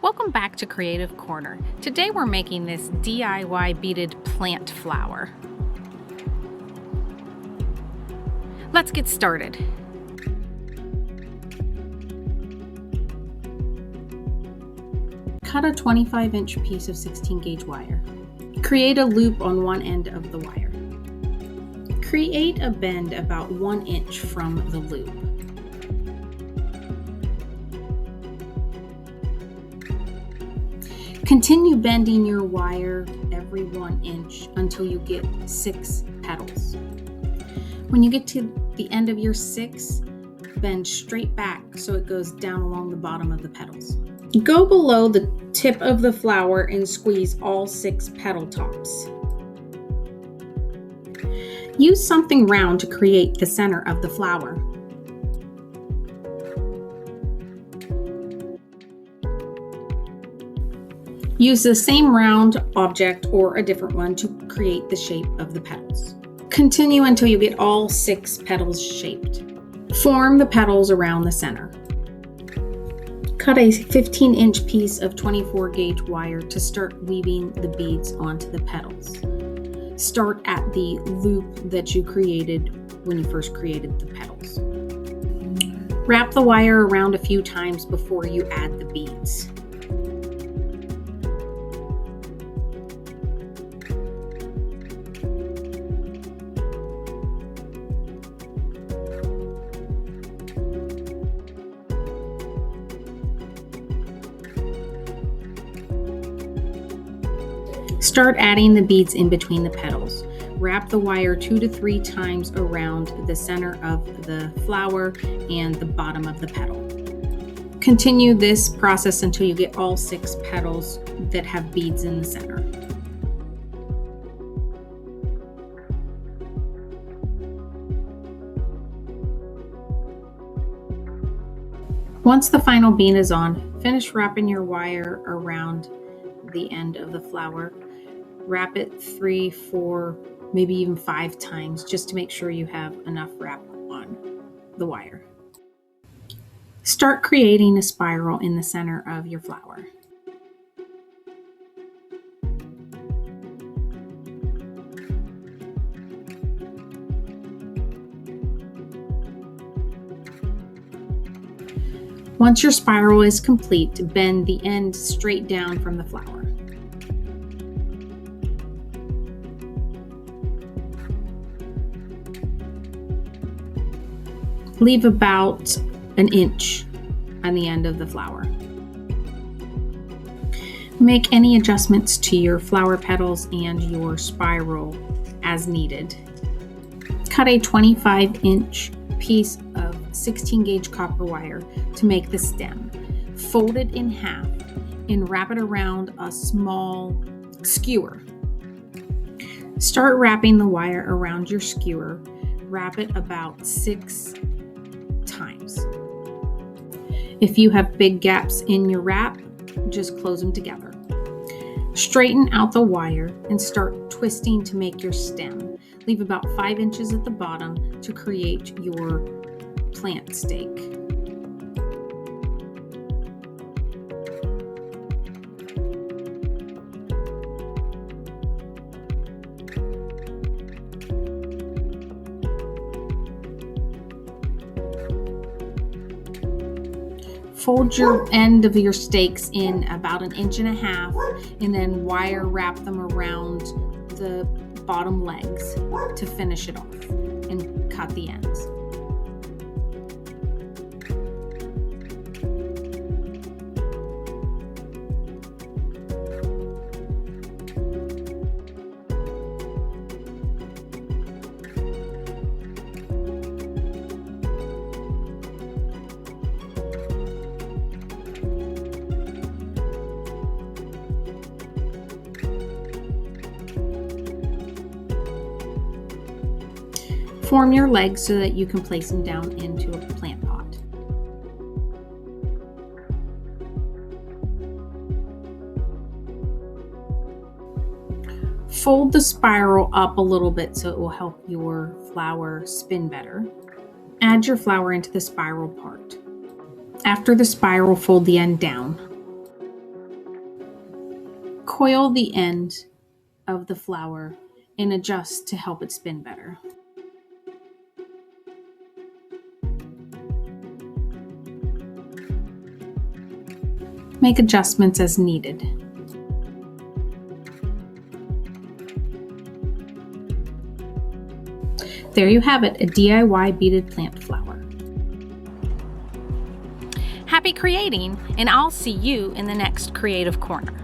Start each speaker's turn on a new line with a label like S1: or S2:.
S1: Welcome back to Creative Corner. Today we're making this DIY beaded plant flower. Let's get started. Cut a 25-inch piece of 16-gauge wire. Create a loop on one end of the wire. Create a bend about 1 inch from the loop. Continue bending your wire every 1 inch until you get 6 petals. When you get to the end of your 6, bend straight back so it goes down along the bottom of the petals. Go below the tip of the flower and squeeze all 6 petal tops. Use something round to create the center of the flower. Use the same round object or a different one to create the shape of the petals. Continue until you get all 6 petals shaped. Form the petals around the center. Cut a 15-inch piece of 24-gauge wire to start weaving the beads onto the petals. Start at the loop that you created when you first created the petals. Wrap the wire around a few times before you add the beads. Start adding the beads in between the petals. Wrap the wire 2 to 3 times around the center of the flower and the bottom of the petal. Continue this process until you get all 6 petals that have beads in the center. Once the final bead is on, finish wrapping your wire around the end of the flower. Wrap it 3, 4, maybe even 5 times just to make sure you have enough wrap on the wire. Start creating a spiral in the center of your flower. Once your spiral is complete, bend the end straight down from the flower. Leave about 1 inch on the end of the flower. Make any adjustments to your flower petals and your spiral as needed. Cut a 25-inch piece of 16-gauge copper wire to make the stem. Fold it in half and wrap it around a small skewer. Start wrapping the wire around your skewer. Wrap it about 6 times. If you have big gaps in your wrap, just close them together. Straighten out the wire and start twisting to make your stem. Leave about 5 inches at the bottom to create your plant stake. Fold your end of your stakes in about 1.5 inches and then wire wrap them around the bottom legs to finish it off and cut the ends. Form your legs so that you can place them down into a plant pot. Fold the spiral up a little bit so it will help your flower spin better. Add your flower into the spiral part. After the spiral, fold the end down. Coil the end of the flower and adjust to help it spin better. Make adjustments as needed. There you have it, a DIY beaded plant flower. Happy creating, and I'll see you in the next Creative Corner.